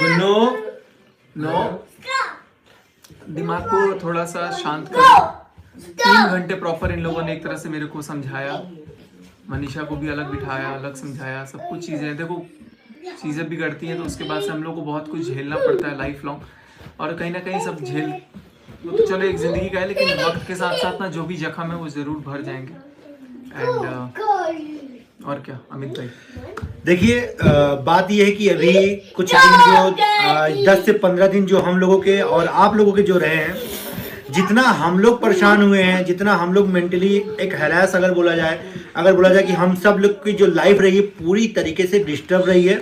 Gunnu no, दिमाग को थोड़ा सा शांत कर। 3 घंटे प्रॉपर इन लोगों ने एक तरह से मेरे को समझाया, मनीषा को भी अलग बिठाया, अलग समझाया, सब कुछ चीज़ें। देखो चीज़ें बिगड़ती हैं तो उसके बाद से हम लोग को बहुत कुछ झेलना पड़ता है लाइफ लॉन्ग, और कहीं ना कहीं सब झेल वो तो चलो एक ज़िंदगी का है, लेकिन वक्त के साथ साथ ना जो भी जख्म है वो ज़रूर भर जाएंगे। एंड और क्या अमित भाई, देखिए बात यह है कि अभी कुछ दिन जो 10 से 15 दिन जो हम लोगों के और आप लोगों के जो रहे हैं, जितना हम लोग परेशान हुए हैं, जितना हम लोग मेंटली एक हैरास अगर बोला जाए कि हम सब लोग की जो लाइफ रही है पूरी तरीके से डिस्टर्ब रही है।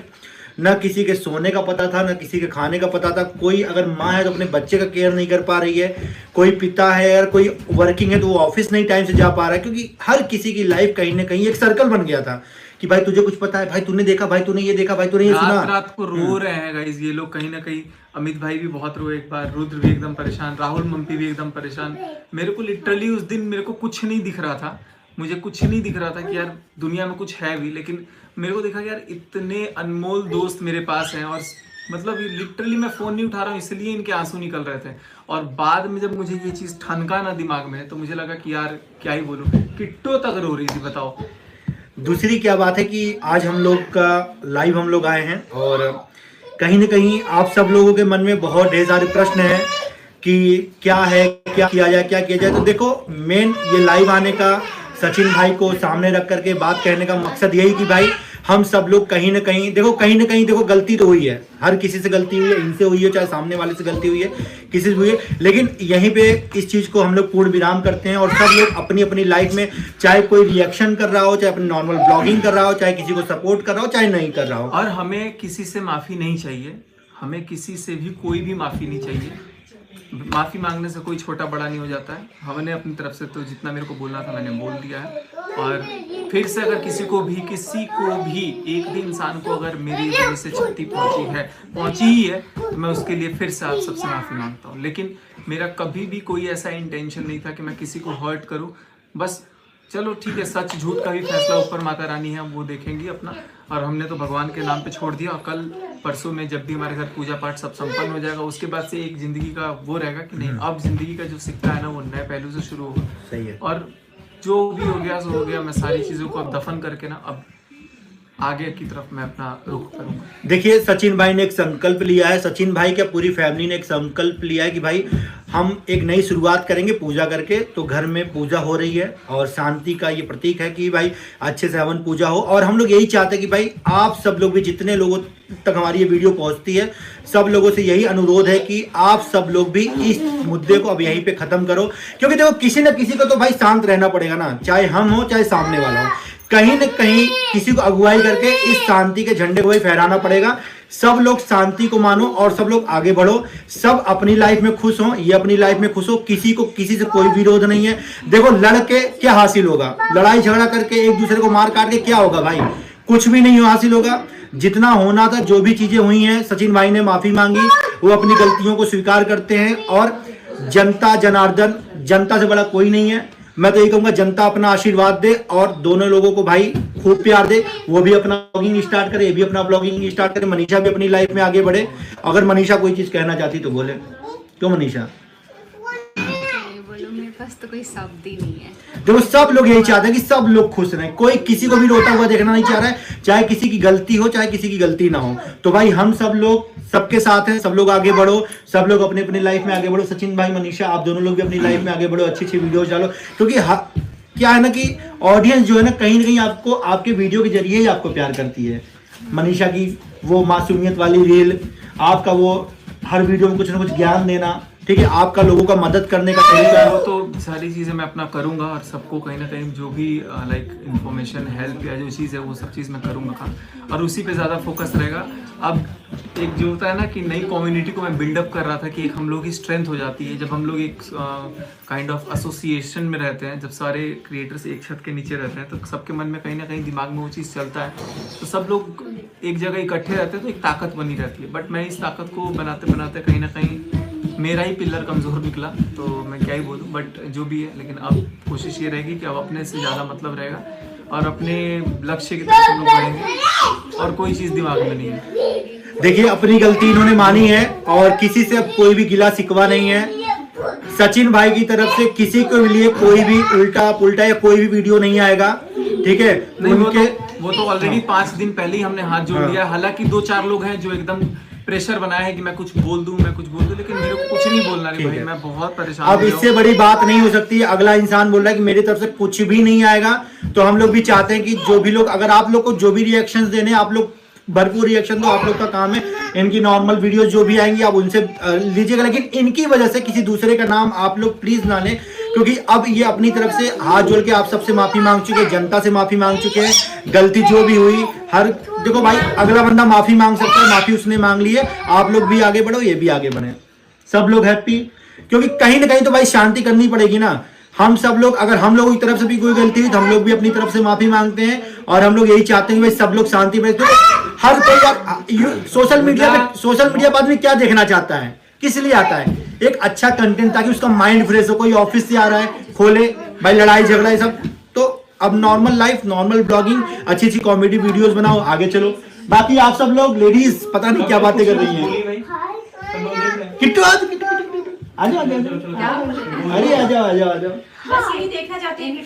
ना किसी के सोने का पता था, ना किसी के खाने का पता था। कोई अगर माँ है तो अपने बच्चे का केयर नहीं कर पा रही है, कोई पिता है अगर कोई वर्किंग है तो वो ऑफिस नहीं टाइम से जा पा रहा है, क्योंकि हर किसी की लाइफ कहीं ना कहीं एक सर्कल बन गया था कि भाई तुझे कुछ पता है, भाई तूने देखा, भाई तूने ये देखा, भाई तूने ये सुना। रात को रो रहे हैं गाइस ये लोग कहीं ना कहीं। अमित भाई भी बहुत रोए एक बार, रुद्र भी एकदम परेशान, राहुल मम्पी भी एकदम परेशान। मेरे को लिटरली उस दिन मेरे को कुछ नहीं दिख रहा था, मुझे कुछ नहीं दिख रहा था कि यार दुनिया में कुछ है भी, लेकिन मेरे को देखा कि यार इतने अनमोल दोस्त मेरे पास हैं, और मतलब लिटरली मैं फोन नहीं उठा रहा हूँ इसलिए इनके आंसू निकल रहे थे। और बाद में जब मुझे ये चीज ठनका ना दिमाग में, तो मुझे लगा कि यार क्या ही बोलूं, किट्टो तक रो रही थी, बताओ। दूसरी क्या बात है कि आज हम लोग का लाइव हम लोग आए हैं, और कहीं ना कहीं आप सब लोगों के मन में बहुत ढेर सारे प्रश्न हैं कि क्या है, क्या किया जाए, क्या किया जाए। तो देखो मेन ये लाइव आने का, सचिन भाई को सामने रख करके बात कहने का मकसद यही कि भाई हम सब लोग कहीं ना कहीं देखो गलती तो हुई है, हर किसी से गलती हुई है, इनसे हुई है, चाहे सामने वाले से गलती हुई है, किसी से हुई है, लेकिन यहीं पे इस चीज को हम लोग पूर्ण विराम करते हैं। और सब लोग अपनी अपनी लाइफ में, चाहे कोई रिएक्शन कर रहा हो, चाहे अपनी नॉर्मल ब्लॉगिंग कर रहा हो, चाहे किसी को सपोर्ट कर रहा हो, चाहे नहीं कर रहा हो, और हमें किसी से माफी नहीं चाहिए, हमें किसी से भी कोई भी माफी नहीं चाहिए। माफी मांगने से कोई छोटा बड़ा नहीं हो जाता है। हमने अपनी तरफ से तो जितना मेरे को बोलना था मैंने बोल दिया है, और फिर से अगर किसी को भी एक भी इंसान को अगर मेरी वजह से क्षति पहुंची ही है, तो मैं उसके लिए फिर से आप सबसे माफी मांगता हूँ। लेकिन मेरा कभी भी कोई ऐसा इंटेंशन नहीं था कि मैं किसी को हर्ट करूँ। बस चलो ठीक है, सच झूठ का भी फैसला ऊपर माता रानी है, वो देखेंगी अपना, और हमने तो भगवान के नाम पे छोड़ दिया। और कल परसों में जब भी हमारे घर पूजा पाठ सब संपन्न हो जाएगा, उसके बाद से एक जिंदगी का वो रहेगा कि नहीं, अब जिंदगी का जो सिक्का है ना वो नए पहलू से शुरू होगा। सही है। और जो भी हो गया सो हो गया, मैं सारी चीजों को अब दफन करके ना अब आगे की तरफ मैं अपना रुख करूंगा। देखिए सचिन भाई ने एक संकल्प लिया है, सचिन भाई क्या पूरी फैमिली ने एक संकल्प लिया है कि भाई हम एक नई शुरुआत करेंगे पूजा करके। तो घर में पूजा हो रही है, और शांति का ये प्रतीक है कि भाई अच्छे से हवन पूजा हो। और हम लोग यही चाहते हैं कि भाई आप सब लोग भी, जितने लोगों तक हमारी ये वीडियो पहुंचती है, सब लोगों से यही अनुरोध है कि आप सब लोग भी इस मुद्दे को अब यहीं पे खत्म करो। क्योंकि देखो किसी न किसी को तो भाई शांत रहना पड़ेगा ना, चाहे हम हो चाहे सामने वाला हो, कहीं न कहीं किसी को अगुवाई करके इस शांति के झंडे को भाई फहराना पड़ेगा। सब लोग शांति को मानो और सब लोग आगे बढ़ो, सब अपनी लाइफ में खुश हो, ये अपनी लाइफ में खुश हो, किसी को किसी से कोई विरोध नहीं है। देखो लड़के क्या हासिल होगा, लड़ाई झगड़ा करके एक दूसरे को मार काट के क्या होगा भाई, कुछ भी नहीं हासिल होगा। जितना होना था, जो भी चीजें हुई हैं, सचिन भाई ने माफी मांगी, वो अपनी गलतियों को स्वीकार करते हैं। और जनता जनार्दन, जनता से बड़ा कोई नहीं है। मैं तो यही कहूंगा जनता अपना आशीर्वाद दे और दोनों लोगों को भाई खूब प्यार दे। वो भी अपना ब्लॉगिंग स्टार्ट करे, ये भी अपना ब्लॉगिंग स्टार्ट करे, मनीषा भी अपनी लाइफ में आगे बढ़े। अगर मनीषा कोई चीज कहना चाहती तो बोले। क्यों मनीषा? बोलो, मेरे पास तो कोई शब्द ही नहीं है। देखो सब लोग यही चाहते हैं कि सब लोग खुश रहें, कोई किसी को भी रोता हुआ देखना नहीं चाह रहा है, चाहे किसी की गलती हो चाहे किसी की गलती ना हो। तो भाई हम सब लोग सबके साथ हैं, सब लोग आगे बढ़ो, सब लोग अपनी अपनी लाइफ में आगे बढ़ो। सचिन भाई, मनीषा, आप दोनों लोग भी अपनी लाइफ में आगे बढ़ो, अच्छी अच्छी वीडियोस डालो। क्योंकि क्या है ना कि ऑडियंस जो है ना कहीं ना कहीं आपको आपके वीडियो के जरिए ही आपको प्यार करती है। मनीषा की वो मासूमियत वाली रील, आपका वो हर वीडियो में कुछ ना कुछ ज्ञान देना, ठीक है, आपका लोगों का मदद करने का तरीका, वो तो सारी चीज़ें मैं अपना करूंगा, और सबको कहीं ना कहीं जो भी लाइक इन्फॉर्मेशन, हेल्प या जो चीज़ है वो सब चीज़ मैं करूंगा, और उसी पे ज़्यादा फोकस रहेगा। अब एक जो होता है ना कि नई कम्युनिटी को मैं बिल्डअप कर रहा था कि एक हम लोग की स्ट्रेंथ हो जाती है जब हम लोग एक काइंड ऑफ एसोसिएशन में रहते हैं, जब सारे क्रिएटर्स एक छत के नीचे रहते हैं, तो सबके मन में कहीं ना कहीं दिमाग में वो चीज़ चलता है, तो सब लोग एक जगह इकट्ठे रहते हैं तो एक ताकत बनी रहती है। बट मैं इस ताकत को बनाते बनाते कहीं ना कहीं मेरा ही पिलर कमज़ोर निकला, तो मैं क्या ही बोलूँ, बट जो भी है। लेकिन अब कोशिश ये रहेगी कि अब अपने से ज़्यादा मतलब रहेगा, और अपने लक्ष्य की तरफ हम लोग बढ़ेंगे, और कोई चीज़ दिमाग में नहीं है। देखिए अपनी गलती इन्होंने मानी है और किसी से अब कोई भी गिला शिकवा नहीं है। सचिन भाई की तरफ से किसी के लिए कोई भी उल्टा पुल्टा या कोई भी वीडियो नहीं आएगा, ठीक है। नहीं उनके वो तो ऑलरेडी 5 दिन पहले ही हमने हाथ जोड़ लिया। हालांकि 2-4 लोग हैं जो एकदम प्रेशर बनाया है कि मैं कुछ बोल दूं, लेकिन मेरे को कुछ नहीं बोलना रे भाई, मैं बहुत परेशान अब इससे बड़ी बात नहीं हो सकती। अगला इंसान बोल रहा है कि मेरी तरफ से कुछ भी नहीं आएगा, तो हम लोग भी चाहते हैं कि जो भी लोग, अगर आप लोग को जो भी रिएक्शंस देने, आप लोग भरपूर रिएक्शन दो, आप लोग का काम है। इनकी नॉर्मल वीडियो जो भी आएंगी आप उनसे लीजिएगा, लेकिन इनकी वजह से किसी दूसरे का नाम आप लोग प्लीज ना लें, क्योंकि अब ये अपनी तरफ से हाथ जोड़ के आप सबसे माफी मांग चुके हैं, जनता से माफी मांग चुके हैं। गलती जो भी हुई, हर देखो भाई अगला बंदा माफी मांग सकता है, माफी उसने मांग ली है। आप लोग भी आगे बढ़ो, ये भी आगे बढ़े, सब लोग हैप्पी, क्योंकि कहीं ना कहीं तो भाई शांति करनी पड़ेगी ना। हम सब लोग, अगर हम लोगों की तरफ से भी कोई गलती हुई तो हम लोग भी अपनी तरफ से माफी मांगते हैं, और हम लोग यही चाहते हैं कि भाई सब लोग शांति में। तो हर कोई सोशल मीडिया बाद में क्या देखना चाहता है, किस लिए आता है? एक अच्छा कंटेंट, ताकि उसका माइंड फ्रेश हो। कोई ऑफिस से आ रहा है, खोले भाई लड़ाई झगड़ा ये सब, तो अब नॉर्मल लाइफ, नॉर्मल ब्लॉगिंग, अच्छी अच्छी कॉमेडी वीडियोस बनाओ, आगे चलो। बाकी आप सब लोग लेडीज पता नहीं क्या बातें कर रही हैं। किट्टू आ जाओ, अरे आ जाओ, बस यही देखना चाहते हैं कि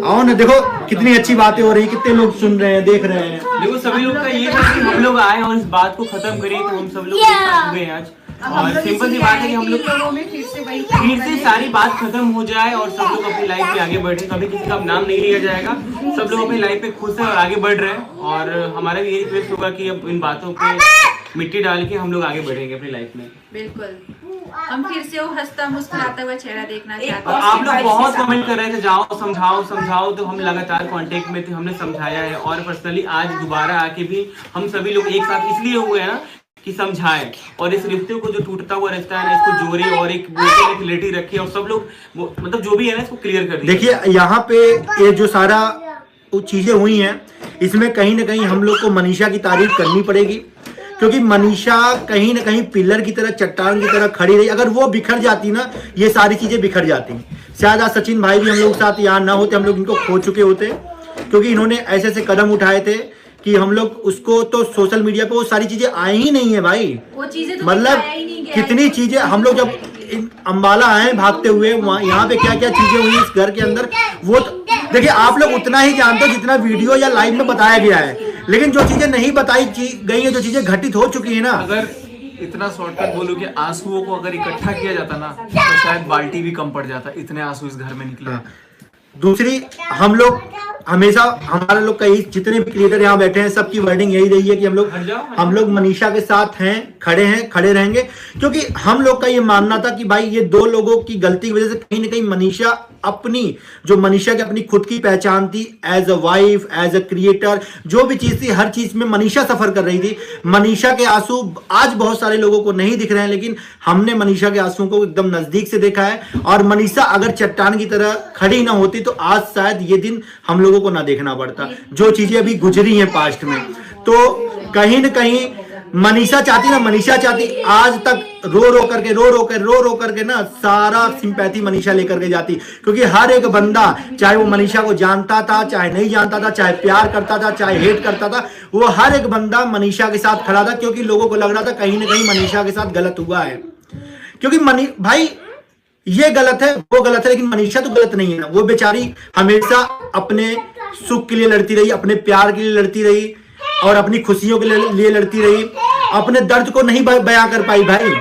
आओ ना। देखो कितनी अच्छी बातें हो रही है, कितने लोग सुन रहे हैं, देख रहे हैं। देखो सभी लोग का ये था कि हम लोग आए और इस बात को खत्म करें, तो हम सब लोग एक साथ हुए हैं आज। और सिंपल सी बात है कि हम लोग में फिर से सारी बात खत्म हो जाए और सब लोग अपनी लाइफ में आगे बढ़े। कभी किसी का नाम नहीं लिया जाएगा, सब लोग अपनी लाइफ में खुश है और आगे बढ़ रहे हैं। और हमारा भी यही रिक्वेस्ट होगा कि अब इन बातों पे मिट्टी डाल के हम लोग आगे बढ़ेंगे अपनी लाइफ में। बिल्कुल हम फिर से वो हंसता मुस्कुराता हुआ चेहरा देखना चाहते और हैं। आप लोग बहुत कमेंट कर रहे थे जाओ समझाओ, तो हम लगातार कांटेक्ट में थे, हमने समझाया है। और पर्सनली आज दोबारा आके भी हम सभी लोग एक साथ इसलिए हुए हैं ना कि समझाएं, और इस रिश्ते को जो टूटता हुआ रिश्ता है ना, इसको जोड़े और एक रिलेटिव रखे, और सब लोग मतलब जो भी है ना इसको क्लियर कर दिया। देखिए यहाँ पे ये जो सारा चीजें हुई हैं, इसमें कहीं ना कहीं हम लोग को मनीषा की तारीफ करनी पड़ेगी, क्योंकि मनीषा कहीं ना कहीं पिलर की तरह, चट्टान की तरह खड़ी रही। अगर वो बिखर जाती ना, ये सारी चीजें बिखर जाती। शायद आज सचिन भाई भी हम लोग साथ यहाँ ना होते, हम लोग इनको खो चुके होते, क्योंकि इन्होंने ऐसे ऐसे कदम उठाए थे कि हम लोग उसको, तो सोशल मीडिया पे वो सारी चीजें आई ही नहीं है भाई। वो चीजें तो मतलब कितनी चीजें हम लोग जब अंबाला आए भागते हुए, यहाँ पे क्या क्या चीजें हुई इस घर के अंदर, वो देखिए आप लोग उतना ही जानते हो जितना वीडियो या लाइव में बताया गया है। लेकिन जो चीजें नहीं बताई गई है, जो चीजें घटित हो चुकी है ना, अगर इतना शॉर्टकट बोलूं कि आंसुओं को अगर इकट्ठा किया जाता ना, तो शायद बाल्टी भी कम पड़ जाता, इतने आंसू इस घर में निकले। दूसरी, हम लोग हमेशा, हमारे लोग कई जितने भी क्रिएटर यहाँ बैठे हैं, सबकी वर्डिंग यही रही है कि हम लोग मनीषा के साथ हैं, खड़े रहेंगे, क्योंकि हम लोग का ये मानना था कि भाई ये दो लोगों की गलती की वजह से कहीं ना कहीं मनीषा की अपनी खुद की पहचान थी, as a wife, as a creator, जो भी चीज थी, हर चीज में मनीषा सफर कर रही थी। मनीषा के आंसू आज बहुत सारे लोगों को नहीं दिख रहे हैं, लेकिन हमने मनीषा के आंसुओं को एकदम नजदीक से देखा है। और मनीषा अगर चट्टान की तरह खड़ी ना होती तो आज शायद ये दिन हम लोगों को ना देखना पड़ता, जो चीजें अभी गुजरी हैं पास्ट में। तो कहीं ना कहीं मनीषा चाहती आज तक रो करके ना सारा सिंपैथी मनीषा लेकर के जाती, क्योंकि हर एक बंदा, चाहे वो मनीषा को जानता था, चाहे नहीं जानता था, चाहे प्यार करता था, चाहे हेट करता था, वो हर एक बंदा मनीषा के साथ खड़ा था, क्योंकि लोगों को लग रहा था कहीं ना कहीं मनीषा के साथ गलत हुआ है। क्योंकि भाई ये गलत है, वो गलत है, लेकिन मनीषा तो गलत नहीं है ना। वो बेचारी हमेशा अपने सुख के लिए लड़ती रही, अपने प्यार के लिए लड़ती रही, और अपनी खुशियों के लिए लड़ती रही। अपने दर्द को नहीं बयां कर पाई भाई,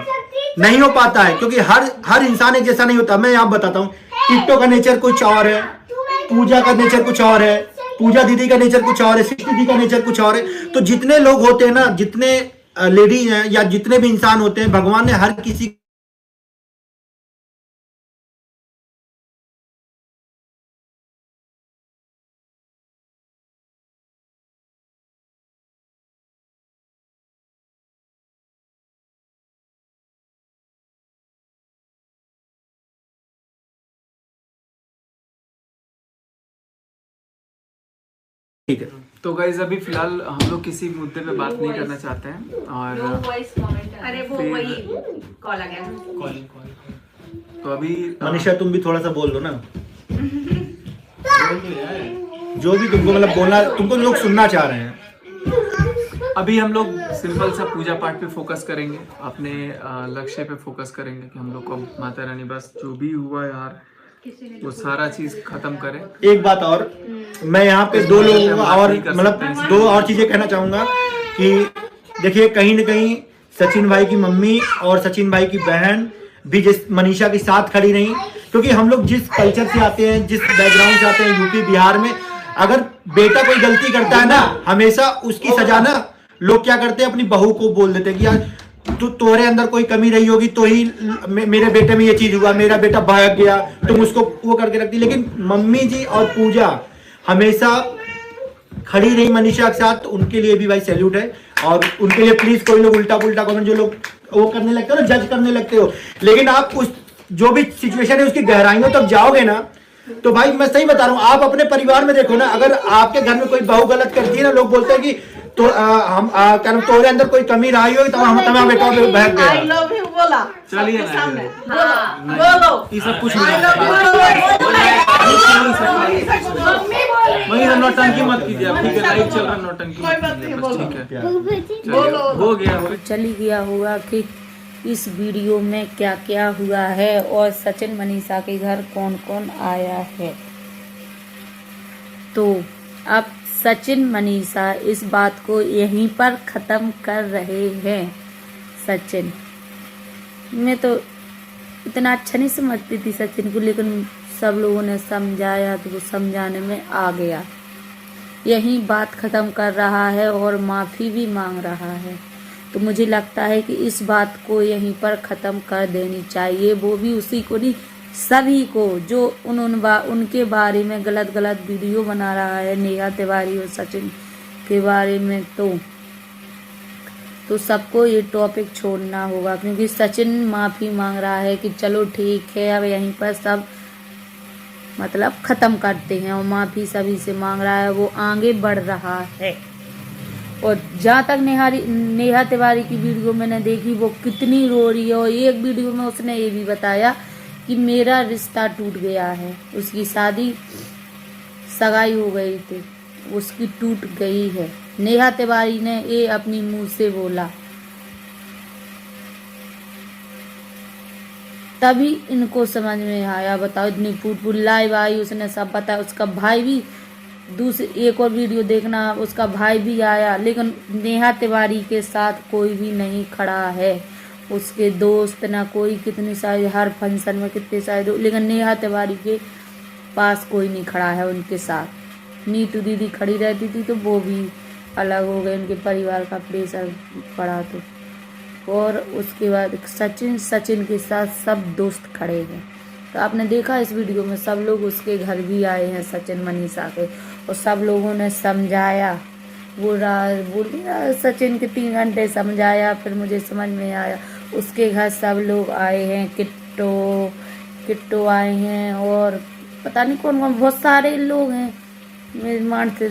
नहीं हो पाता है, क्योंकि हर इंसान एक जैसा नहीं होता। मैं आप बताता हूँ, टिट्टो का नेचर कुछ और है, पूजा का नेचर कुछ और है, पूजा दीदी का नेचर कुछ और है, सिस्टर दीदी का नेचर कुछ और है। तो जितने लोग होते हैं ना, जितने लेडीज हैं या जितने भी इंसान होते हैं, भगवान ने हर किसी ठीक है। तो गाइज अभी फिलहाल हम लोग किसी मुद्दे पे बात नहीं करना चाहते हैं। और अरे वो वही कॉल आ गया। तो अभी मनीषा तुम भी थोड़ा सा बोल दो ना, जो भी तुमको मतलब बोलना, तुमको लोग सुनना चाह रहे हैं। अभी हम लोग सिंपल सा पूजा पाठ पे फोकस करेंगे, अपने लक्ष्य पे फोकस करेंगे कि हम लोग को माता रानी बस जो भी हुआ यार वो सारा चीज खत्म करे। एक बात और, मैं यहाँ पे दो लोगों और मतलब दो और चीजें कहना चाहूंगा कि देखिए कहीं ना कहीं सचिन भाई की मम्मी और सचिन भाई की बहन भी जिस मनीषा के साथ खड़ी रही, क्योंकि हम लोग जिस कल्चर से आते हैं, जिस बैकग्राउंड से आते हैं, यूपी बिहार में अगर बेटा कोई गलती करता है ना, हमेशा उसकी सजा ना लोग क्या करते हैं, अपनी बहू को बोल देते हैं कि यार तुम्हारे अंदर कोई कमी रही होगी तो ही मेरे बेटे में ये चीज हुआ, मेरा बेटा भाग गया, तुम उसको वो करके रखती। लेकिन मम्मी जी और पूजा हमेशा खड़ी रही मनीषा के साथ, तो उनके लिए भी भाई सैल्यूट है। और उनके लिए प्लीज कोई लोग उल्टा पुल्टा कमेंट जो लोग वो करने लगते हो ना, जज करने लगते हो, लेकिन आप उस जो भी सिचुएशन है उसकी गहराइयों तक जाओगे ना, तो भाई मैं सही बता रहा हूँ, आप अपने परिवार में देखो ना, अगर आपके घर में कोई बहू गलत करती है ना, लोग बोलते हैं कि तो हम तुम्हारे अंदर कोई कमी रही होगी तो हम तुम्हारा बेटा बहक गया। आई लव यू बोला चलिए सबके ना, सामने नहीं, बोलो ये सब कुछ आई नहीं लव यू वही नौटंकी मत कीजिए, ठीक है, लाइव चल रहा नौटंकी कोई मत बात कीजिए, नहीं, बस बोलो। ठीक है, बोलो हो गया हो चल ही गया होगा कि इस वीडियो में क्या क्या हुआ है और सचिन मनीषा के घर कौन कौन आया है। तो अब सचिन मनीषा इस बात को यहीं पर ख़त्म कर रहे हैं। सचिन मैं तो इतना अच्छा नहीं समझती थी सचिन को, लेकिन सब लोगों ने समझाया तो वो समझाने में आ गया। यही बात ख़त्म कर रहा है और माफ़ी भी मांग रहा है। तो मुझे लगता है कि इस बात को यहीं पर ख़त्म कर देनी चाहिए, वो भी उसी को नहीं सभी को जो उनके बारे में गलत गलत वीडियो बना रहा है, नेहा तिवारी और सचिन के बारे में। तो सबको ये टॉपिक छोड़ना होगा, क्योंकि सचिन माफ़ी मांग रहा है कि चलो ठीक है अब यहीं पर सब मतलब ख़त्म करते हैं, और माफ़ी सभी से मांग रहा है, वो आगे बढ़ रहा है। और जहाँ तक नेहा तिवारी की वीडियो मैंने देखी, वो कितनी रो रही है, और एक वीडियो में उसने ये भी बताया कि मेरा रिश्ता टूट गया है, उसकी शादी सगाई हो गई थी, उसकी टूट गई है। नेहा तिवारी ने ये अपनी मुंह से बोला, तभी इनको समझ में आया। बताओ, इतनी फूट लाइव आई, उसने सब बताया। उसका भाई भी एक और वीडियो देखना, उसका भाई भी आया, लेकिन नेहा तिवारी के साथ कोई भी नहीं खड़ा है, उसके दोस्त ना कोई, कितनी सारी हर फंक्शन में कितने सारे, लेकिन नेहा तिवारी के पास कोई नहीं खड़ा है उनके साथ। नीतू दीदी खड़ी रहती थी तो वो भी अलग हो गए, उनके परिवार का प्रेशर पड़ा तो। और उसके बाद सचिन के साथ सब दोस्त खड़े हैं। तो आपने देखा इस वीडियो में सब लोग उसके घर भी आए हैं सचिन मनीषा के, और सब लोगों ने समझाया। वो सचिन के 3 घंटे समझाया, फिर मुझे समझ में आया। उसके घर सब लोग आए हैं, किट्टो आए हैं, और पता नहीं कौन कौन बहुत सारे लोग हैं। मेरे मान से